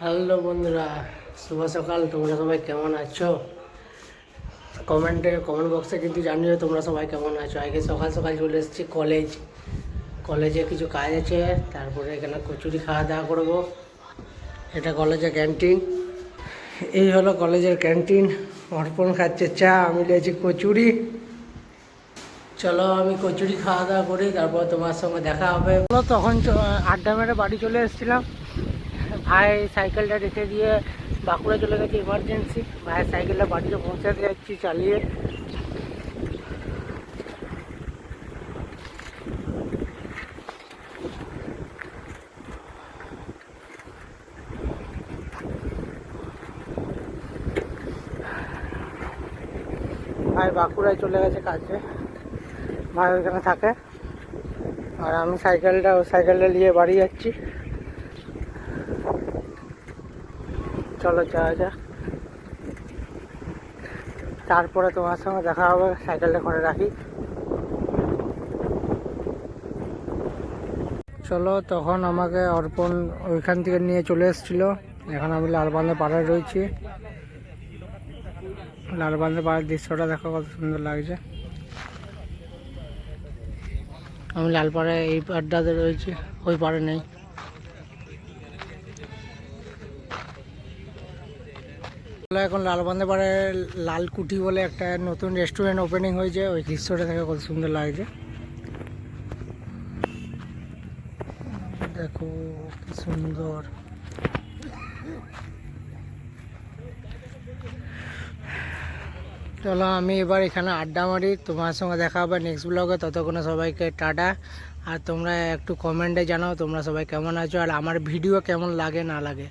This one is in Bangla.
হ্যালো বন্ধুরা, শুভ সকাল। তোমরা সবাই কেমন আছো? কমেন্ট বক্সে কিন্তু জানিও তোমরা সবাই কেমন আছো। আগে সকাল সকাল চলে এসেছি কলেজে কিছু কাজ আছে, তারপরে এখানে কচুরি খাওয়া দাওয়া করবো। এটা কলেজের ক্যান্টিন। এই হলো কলেজের ক্যান্টিন। অর্পণ খাচ্ছে চা, আমি নিয়েছি কচুরি। চলো আমি কচুরি খাওয়া দাওয়া করি, তারপর তোমার সঙ্গে দেখা হবে। তখন আড্ডা মেরে বাড়ি চলে এসেছিলাম। ভাই সাইকেলটা রেখে দিয়ে বাঁকুড়া চলে গেছে ইমার্জেন্সি। ভাইয়ের সাইকেলটা বাড়িতে পৌঁছাতে যাচ্ছি চালিয়ে। ভাই বাঁকুড়ায় চলে গেছে কাজে, ভাই ওইখানে থাকে। আর আমি সাইকেলটা নিয়ে বাড়ি যাচ্ছি। চলো যাওয়া যাক, তারপরে তোমার সঙ্গে দেখা হবে। সাইকেলটা ঘরে রাখি। চলো, তখন আমাকে অর্পণ ওইখান থেকে নিয়ে চলে এসেছিলো। এখন আমি লালবান্ধা পাড়ায় রয়েছি। লালবান্ধা পাড়ার দৃশ্যটা দেখো কত সুন্দর লাগছে। আমি লালপাড়ায় এই পাড়টাতে রয়েছি, ওই পাড়ে নেই। এখন লালবান্ধা পাড়ে লালকুঠি বলে একটা নতুন রেস্টুরেন্ট ওপেনিং হয়েছে, ওই দৃশ্যটা দেখে কত সুন্দর লাগছে। দেখো কি সুন্দর। চলো আমি এবার এখানে আড্ডা মারি, তোমার সঙ্গে দেখা হবে নেক্সট ব্লগে। ততক্ষণে সবাইকে টাটা। আর তোমরা একটু কমেন্টে জানাও তোমরা সবাই কেমন আছো, আর আমার ভিডিও কেমন লাগে না লাগে।